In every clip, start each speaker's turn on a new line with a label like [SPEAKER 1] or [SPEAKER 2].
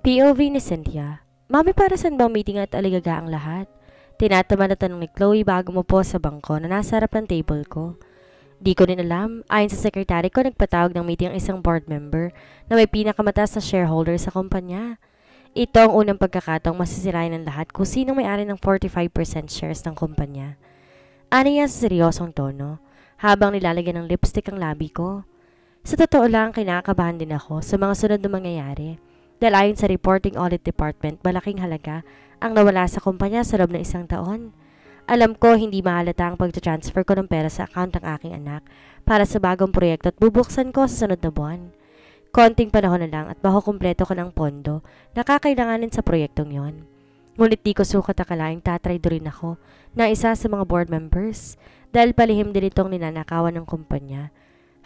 [SPEAKER 1] POV ni Cynthia. Mami, para saan bang meeting at aligaga ang lahat? Tinataman na tanong ni Chloe bago mo po sa bangko na nasa harap ng table ko. Di ko din alam. Ayon sa sekretary ko, nagpatawag ng meeting ang isang board member na may pinakamataas na shareholder sa kumpanya. Ito ang unang pagkakataong masisirain ng lahat kung sino may-ari ng 45% shares ng kumpanya. Aniya sa seryosong tono, habang nilalagyan ng lipstick ang labi ko. Sa totoo lang, kinakabahan din ako sa mga sunod na mangyayari. Dahil ayon sa Reporting Audit Department, malaking halaga ang nawala sa kumpanya sa loob ng isang taon. Alam ko hindi mahalata ang pag-transfer ko ng pera sa account ng aking anak para sa bagong proyekto at bubuksan ko sa sunod na buwan. Konting panahon na lang at makukumpleto ko ng pondo na kakailanganin sa proyektong yon. Ngunit di ko sukat akalaing tatry rin ako na isa sa mga board members dahil palihim din itong ninanakawan ng kumpanya.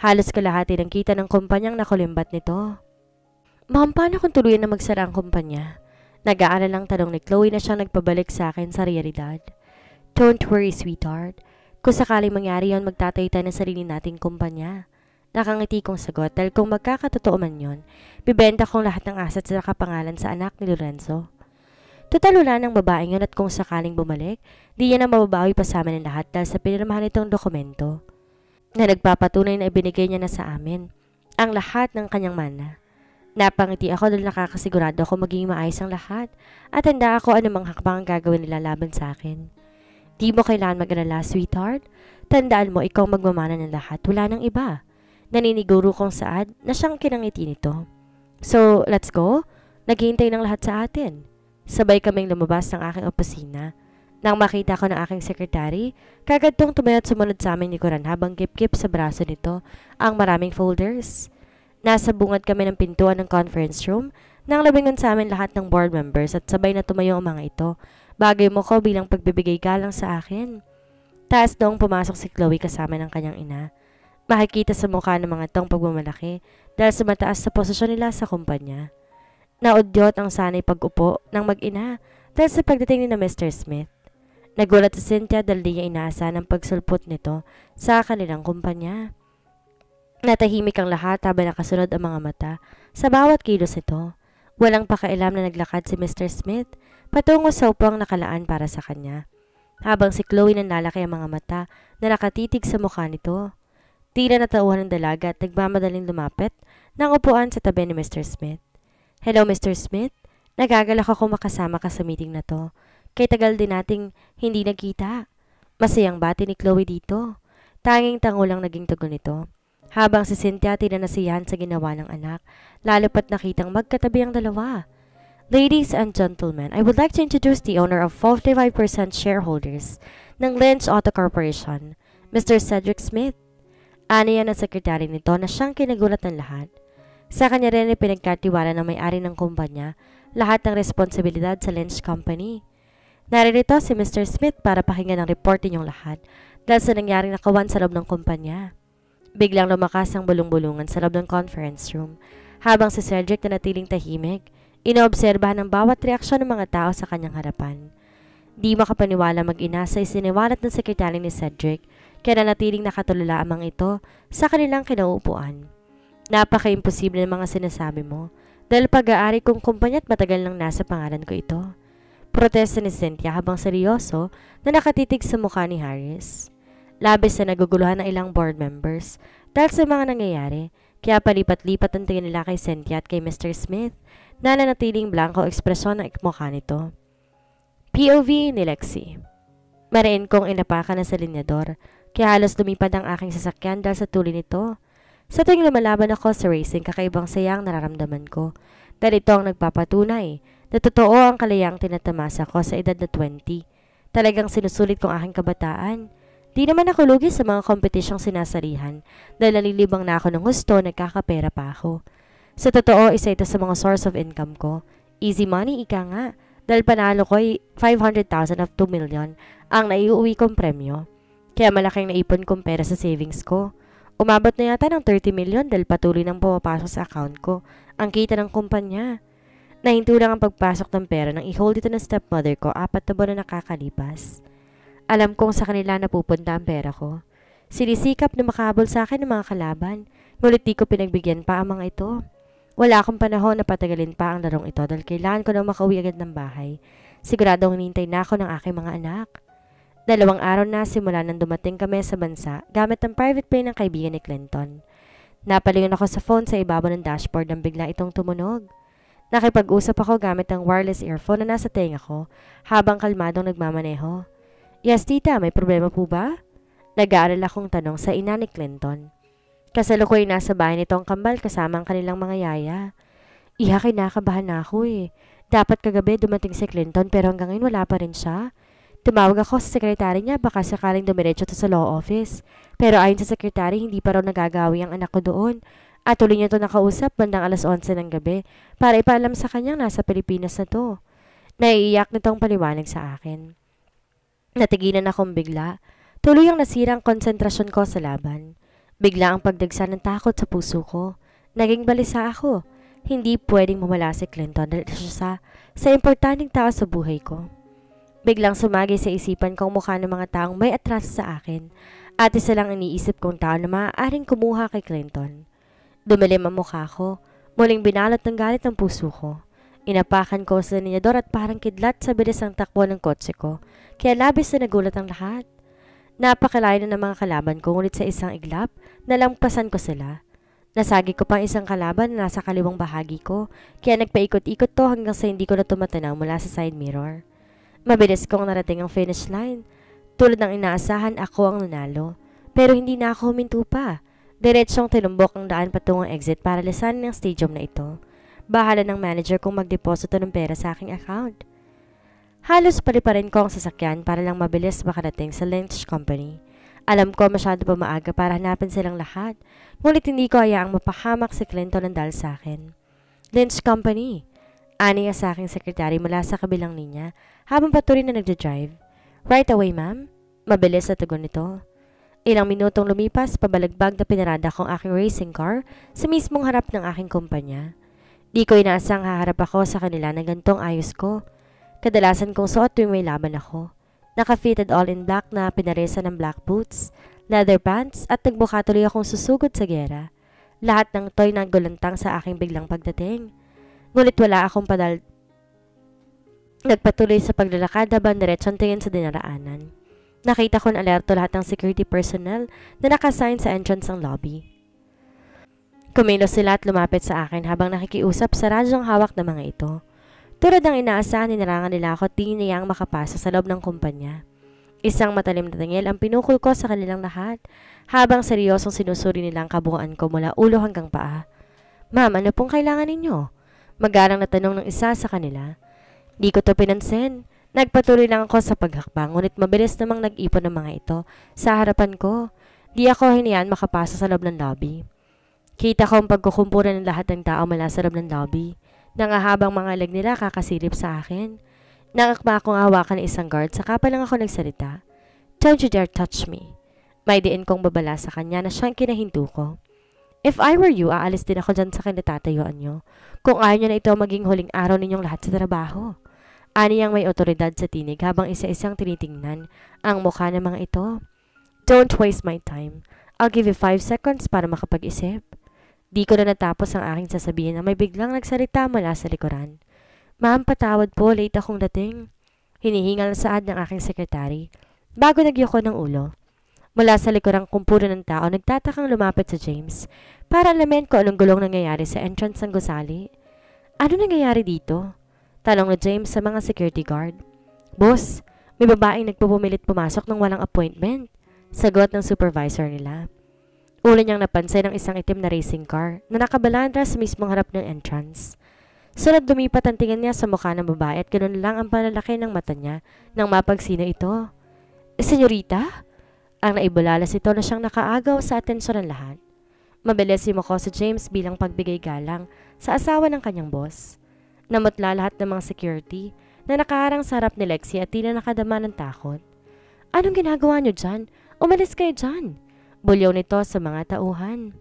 [SPEAKER 1] Halos kalahati ng kita ng kumpanyang nakulimbat nito. Ma'am, paano kung tuluyan na magsara ang kumpanya? Nag-aalala lang tanong ni Chloe na siyang nagpabalik sa akin sa realidad. Don't worry, sweetheart. Kung sakaling mangyari yon, magtatay tayo ng sarili nating kumpanya. Nakangiti kong sagot dahil kung magkakatotoo man yon, bibenta kong lahat ng assets na nakapangalan sa anak ni Lorenzo. Total wala ng babaeng yun at kung sakaling bumalik, di niya na mababawi pa sa amin ang lahat dahil sa pinirmahan nitong dokumento na nagpapatunay na ibinigay niya na sa amin ang lahat ng kanyang mana. Napangiti ako dahil nakakasigurado ako magiging maayos ang lahat at handa ako anumang hakbang ang gagawin nila laban sa akin. Di mo kailangan mag-alala, sweetheart. Tandaan mo, ikaw magmamana ng lahat. Wala nang iba. Naniniguro kong saad na siyang kinangiti nito. So, let's go? Naghihintay ng lahat sa atin. Sabay kaming lumabas ng aking opisina. Nang makita ko ng aking sekretary, kagad tong tumayo at sumunod sa aming likuran habang kip-kip sa braso nito ang maraming folders. Nasa bungad kami ng pintuan ng conference room nang labingan sa amin lahat ng board members at sabay na tumayo ang mga ito. Bagay mo ko bilang pagbibigay galang sa akin. Taas noong pumasok si Chloe kasama ng kanyang ina. Makikita sa mukha ng mga itong pagmamalaki dahil sa mataas sa posisyon nila sa kumpanya. Naudyot ang sanay pag-upo ng mag-ina dahil sa pagdating ni na Mr. Smith. Nagulat si Cynthia dahil di niya inaasahan ang pagsulpot nito sa kanilang kumpanya. Natahimik ang lahat habang nakasunod ang mga mata sa bawat kilos nito. Walang pakailam na naglakad si Mr. Smith patungo sa upang nakalaan para sa kanya. Habang si Chloe nanlalaki ang mga mata na nakatitig sa mukha nito. Tila natauhan ng dalaga at nagmamadaling lumapit ng upuan sa tabi ni Mr. Smith. Hello, Mr. Smith. Nagagalak ako makasama ka sa meeting na to. Kay tagal din nating hindi nagkita. Masayang bati ni Chloe dito. Tanging tango lang naging tugon nito. Habang si Cynthia tinanasiyahan sa ginawa ng anak, lalo pat nakitang magkatabi ang dalawa. Ladies and gentlemen, I would like to introduce the owner of 45% shareholders ng Lynch Auto Corporation, Mr. Cedric Smith. Aniya na sekretary nito na siyang kinagulat ng lahat. Sa kanya rin ay pinagkatiwala ng may-ari ng kumpanya lahat ng responsibilidad sa Lynch Company. Naririto si Mr. Smith para pakinggan ang report ninyong lahat dahil sa nangyaring nakawan sa loob ng kumpanya. Biglang lumakas ang bulong-bulungan sa loob ng conference room habang si Cedric na natiling tahimik, inoobserbahan ang bawat reaksyon ng mga tao sa kanyang harapan. Di makapaniwala mag-ina sa isiniwalat ng sekretary ni Cedric kaya nanatiling nakatulala ang mga ito sa kanilang kinauupuan. Napaka-imposible ng mga sinasabi mo dahil pag-aari kong kumpanya at matagal nang nasa pangalan ko ito. Protesta ni Cynthia habang seryoso na nakatitig sa mukha ni Harris. Labis na naguguluhan ng ilang board members dahil sa mga nangyayari, kaya palipat-lipat ang tingin nila kay Cynthia at kay Mr. Smith na nanatiling blanco ekspresyon ng ikmukha nito. POV ni Lexi. Mariin kong inapakan na sa linyador, kaya halos lumipad ang aking sasakyan dahil sa tuloy nito. Sa tuwing lumalaban ako sa racing, kakaibang sayang nararamdaman ko dahil ito ang nagpapatunay na totoo ang kalayang tinatamasa ko sa edad na 20. Talagang sinusulit kong aking kabataan. Di naman ako lugi sa mga kompetisyong sinasalihan dahil nalilibang na ako ng gusto, nagkakapera pa ako. Sa totoo, isa ito sa mga source of income ko. Easy money, ika nga. Dahil panalo ko ay 500,000 of 2 million ang naiuwi kong premyo. Kaya malaking naipon kong pera sa savings ko. Umabot na yata ng 30 million dahil patuloy nang pumapasok sa account ko ang kita ng kumpanya. Nahinto lang ang pagpasok ng pera nang i-hold ito ng stepmother ko 4 na buwan na nakakalipas. Alam kong sa kanila napupunta ang pera ko. Sinisikap na makahabol sa akin ng mga kalaban, ngunit di ko pinagbigyan pa ang mga ito. Wala akong panahon na patagalin pa ang larong ito dahil kailangan ko nang makauwi agad ng bahay. Siguradong hinihintay na ako ng aking mga anak. 2 araw na simula nang dumating kami sa bansa gamit ang private plane ng kaibigan ni Clinton. Napalingon ako sa phone sa ibabaw ng dashboard nang bigla itong tumunog. Nakipag-usap ako gamit ang wireless earphone na nasa tenga ko habang kalmadong nagmamaneho. Yes, tita, may problema po ba? Nag-aalala akong tanong sa ina ni Clinton. Kasalukuyan nasa bahay nito ang kambal kasama ang kanilang mga yaya. Iha, kinakabahan na ako eh. Dapat kagabi dumating si Clinton pero hanggang ngayon wala pa rin siya. Tumawag ako sa sekretary niya baka sakaling dumiretso to sa law office. Pero ayon sa sekretary, hindi pa raw nagagawi ang anak ko doon. At tuloy niya to nakausap bandang 11:00 ng gabi para ipaalam sa kanyang nasa Pilipinas na to. Naiiyak nitong paliwanag sa akin. Natigilan akong bigla. Tuloy ang nasira ang konsentrasyon ko sa laban. Bigla ang pagdagsa ng takot sa puso ko. Naging balisa ako. Hindi pwedeng mawala si Clinton dahil siya sa importanteng tao sa buhay ko. Biglang sumagi sa isipan ko ang mukha ng mga taong may atraso sa akin at isa lang iniisip kong tao na maaaring kumuha kay Clinton. Dumilim ang mukha ko, muling binalot ng galit ang puso ko. Inapakan ko sa linyador at parang kidlat sa bilis ang takbo ng kotse ko, kaya labis na nagulat ang lahat. Napakalayo na ng mga kalaban ko ngunit sa isang iglap, nalampasan ko sila. Nasagi ko pang isang kalaban na nasa kaliwang bahagi ko, kaya nagpaikot-ikot to hanggang sa hindi ko na tumatanaw mula sa side mirror. Mabilis kong narating ang finish line. Tulad ng inaasahan, ako ang nanalo. Pero hindi na ako huminto pa. Diretsong tilumbok ang daan patungong exit para lisanin ang stadium na ito. Bahala ng manager kung magdeposito ng pera sa aking account. Halos paliparin ko ang sasakyan para lang mabilis makarating sa Lynch Company. Alam ko masyado pa maaga para hanapin silang lahat. Ngunit hindi ko hayaang mapahamak si Clinton ng dahil sa akin. Lynch Company. Ani sa aking sekretary mula sa kabilang linya habang patuloy na nagja-drive. Right away, ma'am. Mabilis na tugon nito. Ilang minutong lumipas, pabalagbag na pinarada ko ang aking racing car sa mismong harap ng aking kumpanya. Di ko inaasang haharap ako sa kanila ng gantong ayos ko. Kadalasan kong suot tuwing may laban ako. Naka-fitted all in black na pinaresa ng black boots, leather pants at nagbuka tuloy akong susugod sa gera. Lahat ng toy na gulantang sa aking biglang pagdating. Ngunit wala akong Nagpatuloy sa paglalakad habang diretsong tingin sa dinaraanan. Nakita ko na alerto lahat ng security personnel na nakasign sa entrance ng lobby. Kumilos sila at lumapit sa akin habang nakikiusap sa radyong hawak ng mga ito. Tulad ng inaasahan, ninarangan nila ako at di niyang makapasa sa loob ng kumpanya. Isang matalim na tingil ang pinukol ko sa kanilang lahat habang seryosong sinusuri nilang kabuuan ko mula ulo hanggang paa. Ma'am, ano pong kailangan ninyo? Magarang na tanong ng isa sa kanila. Di ko to pinansin. Nagpatuloy lang ako sa paghakbang ngunit mabilis namang nag-ipon ng mga ito sa harapan ko. Di ako hinayaan makapasa sa loob ng lobby. Kita ko ang pagkukumpulan ng lahat ng tao mula sa loob ng lobby. Nangahabang mga leg nila kakasilip sa akin. Nangakma akong hawakan ng isang guard saka pa lang ako nagsalita. Don't you dare touch me. May diin kong babala sa kanya na siyang kinahinto ko. If I were you, aalis din ako dyan sa kinatatayuan nyo. Kung ayaw nyo na ito maging huling araw ninyong lahat sa trabaho. Ani ang may otoridad sa tinig habang isa-isang tinitingnan ang mukha ng mga ito. Don't waste my time. I'll give you 5 seconds para makapag-isip. Di ko na natapos ang aking sasabihin na may biglang nagsalita mula sa likuran. Ma'am, patawad po, late akong dating. Hinihingal saad ng aking sekretary bago nagyoko ng ulo. Mula sa likurang kumpulo ng tao, nagtatakang lumapit sa James para alamin ko anong gulong nangyayari sa entrance ng gusali. Ano nangyayari dito? Tanong na James sa mga security guard. Boss, may babaeng nagpupumilit pumasok ng walang appointment. Sagot ng supervisor nila. Ulo niyang napansin ang isang itim na racing car na nakabalandra sa mismong harap ng entrance. Sunod dumipat ang tingin niya sa mukha ng babae at ganoon lang ang panlalaki ng mata niya nang mapagsino ito. Senyorita? Ang naibulalas ito na siyang nakaagaw sa atensyon ng lahat. Mabilis yumuko si James bilang pagbigay galang sa asawa ng kanyang boss. Namutla lahat ng mga security na nakaharang sa harap ni Lexi at tila nakadama ng takot. Anong ginagawa niyo dyan? Umalis kayo dyan! Bulyaw nito sa mga tauhan.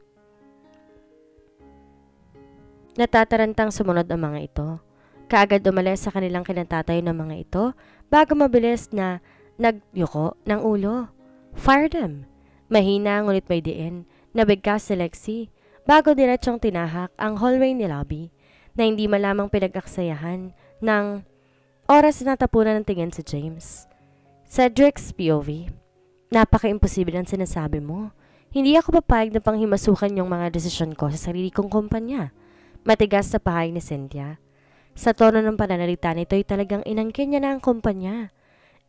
[SPEAKER 1] Natatarantang sumunod ang mga ito. Kaagad umalis sa kanilang kinatatayo ng mga ito bago mabilis na nagyuko ng ulo. Fire them! Mahina ngunit may diin. Nabigkas si Lexi. bago diretsong tinahak ang hallway ni lobby na hindi malamang pinag-aksayahan ng oras na tapunan ng tingin si James. Cedric's POV. Napaka-imposible ang sinasabi mo. Hindi ako papayag na panghimasukan yung mga desisyon ko sa sarili kong kumpanya. Matigas na pahayag ni Cynthia. Sa tono ng pananalita nito ay talagang inangkin niya na ang kumpanya.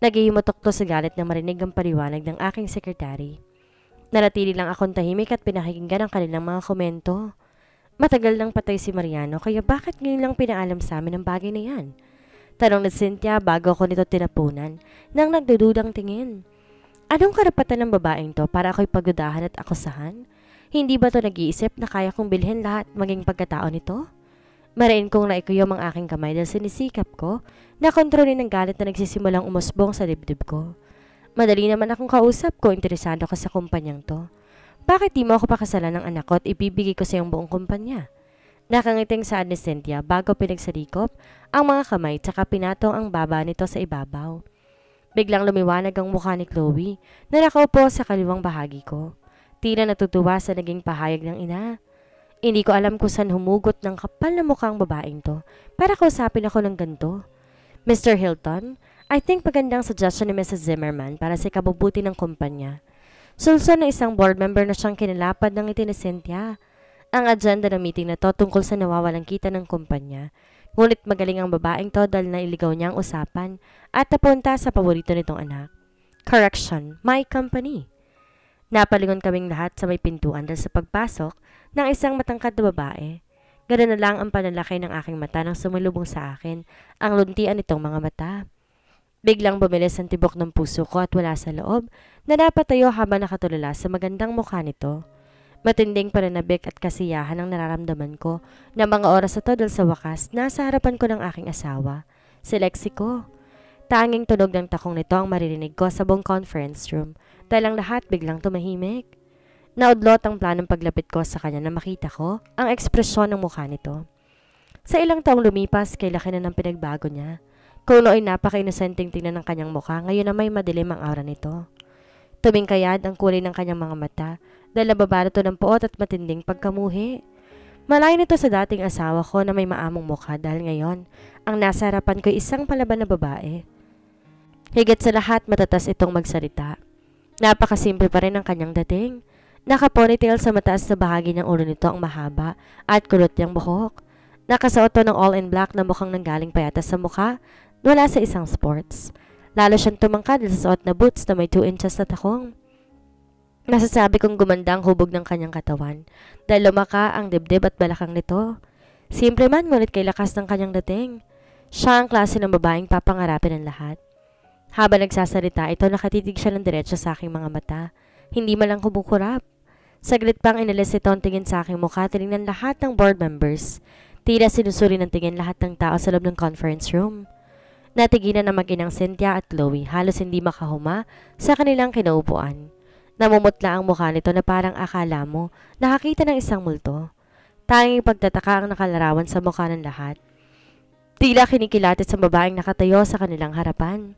[SPEAKER 1] Naghihimutok to sa galit na marinig ang paliwanag ng aking sekretary. Nanatili lang akong tahimik at pinakikinggan ang kanilang mga komento. Matagal nang patay si Mariano kaya bakit ngayon lang pinaalam sa amin ang bagay na yan? Tanong ni Cynthia bago ako nito tinapunan nang nagdududang tingin. Anong karapatan ng babaeng to para ako'y pagdudahan at akusahan? Hindi ba to nag-iisip na kaya kong bilhin lahat maging pagkatao nito? Marain kong naikuyom ang aking kamay dahil sinisikap ko na kontrolin ang galit na nagsisimulang umusbong sa dibdib ko. Madali naman akong kausap ko, interesado ka sa kumpanyang to. Bakit di mo ako pakasalan ng anak ko at ibibigay ko sa iyong buong kumpanya? Nakangiting saad ni Cynthia bago pinagsalikop ang mga kamay tsaka pinatong ang baba nito sa ibabaw. Biglang lumiwanag ang mukha ni Chloe na nakaupo sa kaliwang bahagi ko. Tila natutuwa sa naging pahayag ng ina. Hindi ko alam kung saan humugot ng kapal na mukhang babaeng to para kausapin ako ng ganito. Mr. Hilton, I think magandang suggestion ni Mrs. Zimmerman para sa kabubuti ng kumpanya. Sulson na isang board member na siyang kinalapad ng ngiti ni Cynthia. Ang agenda ng meeting na to tungkol sa nawawalang kita ng kumpanya. Ngunit magaling ang babaeng to dahil nailigaw niya ang usapan at napunta sa paborito nitong anak. Correction, my company. Napalingon kaming lahat sa may pintuan dahil sa pagpasok ng isang matangkad na babae. Ganoon na lang ang panlalaki ng aking mata nang sumulubong sa akin ang luntian nitong mga mata. Biglang bumilis ang tibok ng puso ko at wala sa loob na napatayo habang nakatulala sa magandang mukha nito. Matinding pananabik at kasiyahan ang nararamdaman ko na mga oras na to dahil sa wakas nasa harapan ko ng aking asawa, si Lexie ko. Tanging tunog ng takong nito ang maririnig ko sa buong conference room dahil ang lahat biglang tumahimik. Naudlot ang planong paglapit ko sa kanya na makita ko ang ekspresyon ng mukha nito. Sa ilang taong lumipas, kay laki na ng pinagbago niya. Kung nooy napaka-inosenteng tingnan ng kanyang mukha, ngayon na may madilim ang aura nito. Tumingkayad ang kulay ng kanyang mga mata dahil nababalot ito ng puot at matinding pagkamuhi. Malayo nito sa dating asawa ko na may maamong mukha dahil ngayon, ang nasa harapan ko ay isang palaban na babae. Higit sa lahat matatas itong magsalita. Napakasimple pa rin ang kanyang dating. Naka-ponytail sa mataas na bahagi ng ulo nito ang mahaba at kulot niyang buhok. Nakasuot to ng all in black na mukhang nanggaling payata sa mukha wala sa isang sports. Lalo siyang tumangkad sa suot na boots na may 2 inches na takong. Masasabi kong gumanda ang hubog ng kanyang katawan dahil lumaka ang dibdib at balakang nito. Simple man ngunit kay lakas ng kanyang dating. Siya ang klase ng babaeng papangarapin ng lahat. Habang nagsasalita ito, nakatitig siya ng diretso sa aking mga mata. Hindi man lang kumukurap. Saglit pang inalis ito ang tingin sa aking mukha, tinignan lahat ng board members. Tila sinusuri ng tingin lahat ng tao sa loob ng conference room. Natiginan na mag-inang Cynthia at Chloe, halos hindi makahuma sa kanilang kinaupuan. Namumutla ang mukha nito na parang akala mo nakakita ng isang multo. Tanging pagtataka ang nakalarawan sa mukha ng lahat. Tila kinikilatit sa babaeng nakatayo sa kanilang harapan.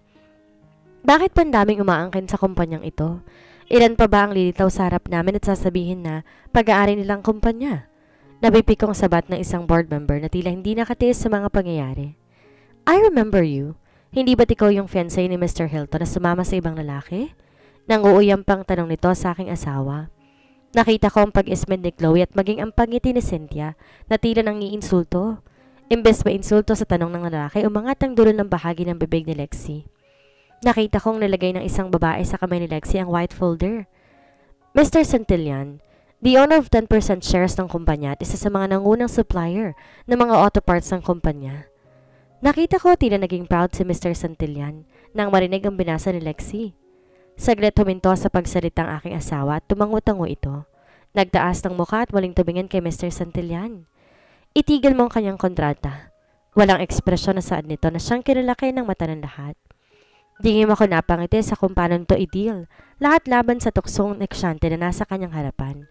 [SPEAKER 1] Bakit pandaming umaangkin sa kumpanyang ito? Ilan pa ba ang lilitaw sa harap namin at sasabihin na pag-aari nilang kumpanya? Nabipikong sabat ng isang board member na tila hindi nakatiis sa mga pangyayari. I remember you. Hindi ba't ikaw yung fiancé ni Mr. Hilton na sumama sa ibang lalaki? Nanguuyam pang tanong nito sa aking asawa. Nakita ko ang pag-ismed ni Chloe at maging ang pangiti ni Cynthia na tila nang iinsulto. Imbes ba insulto sa tanong ng lalaki, umangat ang dulo ng bahagi ng bibig ni Lexie. Nakita kong nilagay ng isang babae sa kamay ni Lexie ang white folder. Mr. Santillan, the owner of 10% shares ng kumpanya at isa sa mga nangunang supplier ng mga auto parts ng kumpanya. Nakita ko tila naging proud si Mr. Santillan nang marinig ang binasa ni Lexie. Saglit huminto sa pagsalita ang aking asawa at tumango-tango ito. Nagtaas ng mukha at muling tumingin kay Mr. Santillan. Itigil mo ang kanyang kontrata. Walang ekspresyon na saad nito na siyang kilalaki ng mata ng lahat. Dingin ako napangiti sa kung paano ito i-deal, lahat laban sa tuksong neksyante na nasa kanyang harapan.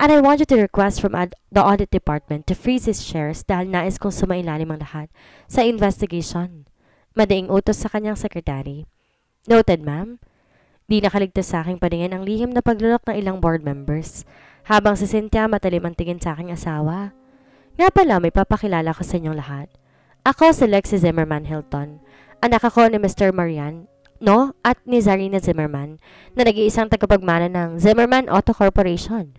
[SPEAKER 1] And I want you to request from the audit department to freeze his shares dahil nais kong sumailalim ang lahat sa investigation. Madaing utos sa kanyang sekretary. Noted, ma'am. Di nakaligtas sa aking paningin ang lihim na paglulok ng ilang board members. Habang si Cynthia matalim ang tingin sa aking asawa. Nga pala, may papakilala ko sa inyong lahat. Ako si Lexi Zimmerman Hilton. Anak ako ni Mr. Marian, no? At ni Zarina Zimmerman, na nag-iisang tagapagmana ng Zimmerman Auto Corporation.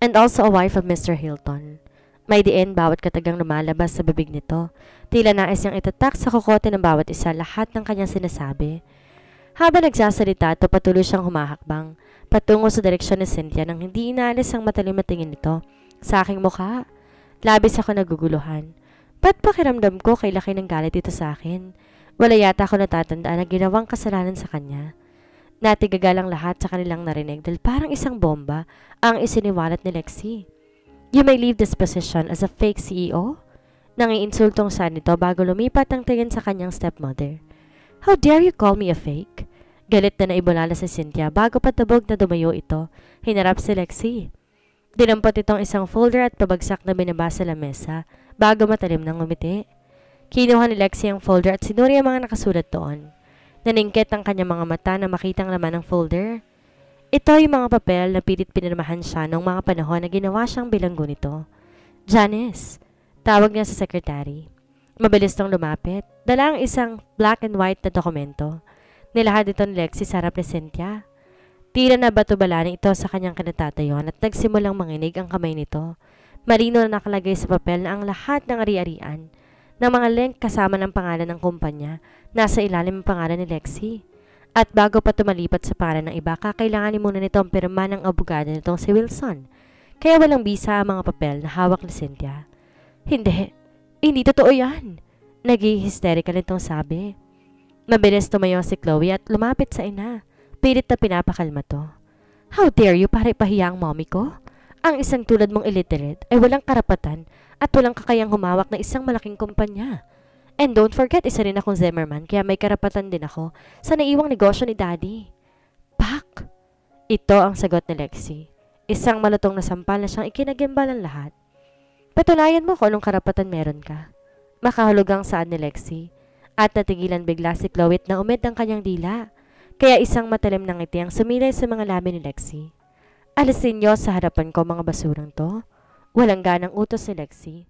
[SPEAKER 1] And also a wife of Mr. Hilton. May diin bawat katagang lumalabas sa bibig nito. Tila nais niyang itatak sa kokote ng bawat isa lahat ng kanyang sinasabi. Habang nagsasalita ito, patuloy siyang humahakbang patungo sa direksyon ni Cynthia nang hindi inaalis ang matalim na tingin nito sa aking mukha. Labis ako naguguluhan. Ba't pakiramdam ko kay laki ng galit ito sa akin? Wala yata ako natatandaan na ginawang kasalanan sa kanya. Natigagalang lahat sa kanilang narinig dahil parang isang bomba ang isiniwalat ni Lexi. You may leave this position as a fake CEO? Nangiinsultong sa nito bago lumipat ang tingin sa kanyang stepmother. How dare you call me a fake? Galit na naibulala si Cynthia bago patabog na dumayo ito. Hinarap si Lexi. Dinampot itong isang folder at pabagsak na binabasa sa lamesa bago matalim ng ngumiti. Kinuha ni Lexi ang folder at sinuri ang mga nakasulat doon. Naningkit ang kanyang mga mata na makitang laman ng folder. Ito yung mga papel na pilit pinirmahan siya noong mga panahon na ginawa siyang bilanggo nito. Janice, tawag niya sa secretary. Mabilis tong lumapit. Dala ang isang black and white na dokumento. Nilahad ito ni Lexi sa harap ni Cynthia. Tila na bato-balaning ito sa kanyang kinatatayuan at nagsimulang manginig ang kamay nito. Marino na nakalagay sa papel na ang lahat ng ari-arian ng mga link kasama ng pangalan ng kumpanya nasa ilalim ng pangalan ni Lexi. At bago pa tumalipat sa pangalan ng iba, kakailanganin muna nito ang pirma ng abogado nitong si Wilson. Kaya walang bisa ang mga papel na hawak ni Cynthia. Hindi totoo yan. Nag-hysterical nitong sabi. Mabilis tumayo si Chloe at lumapit sa ina. Pilit na pinapakalma to. How dare you para ipahiya ang mommy ko? Ang isang tulad mong illiterate ay walang karapatan at walang kakayang humawak ng isang malaking kumpanya. And don't forget, isa rin akong Zimmerman kaya may karapatan din ako sa naiwang negosyo ni Daddy. Pak! Ito ang sagot ni Lexi. Isang malutong na sampal na siyang ikinagimbal ng lahat. Patunayan mo kung anong karapatan meron ka. Makahulugang saan ni Lexi. At natigilan bigla si Chloe na umid ang kanyang dila. Kaya isang matalim na ngiti ang sumilay sa mga labi ni Lexi. Alisin niyo sa harapan ko mga basurang to. Walang ganang utos si Lexi.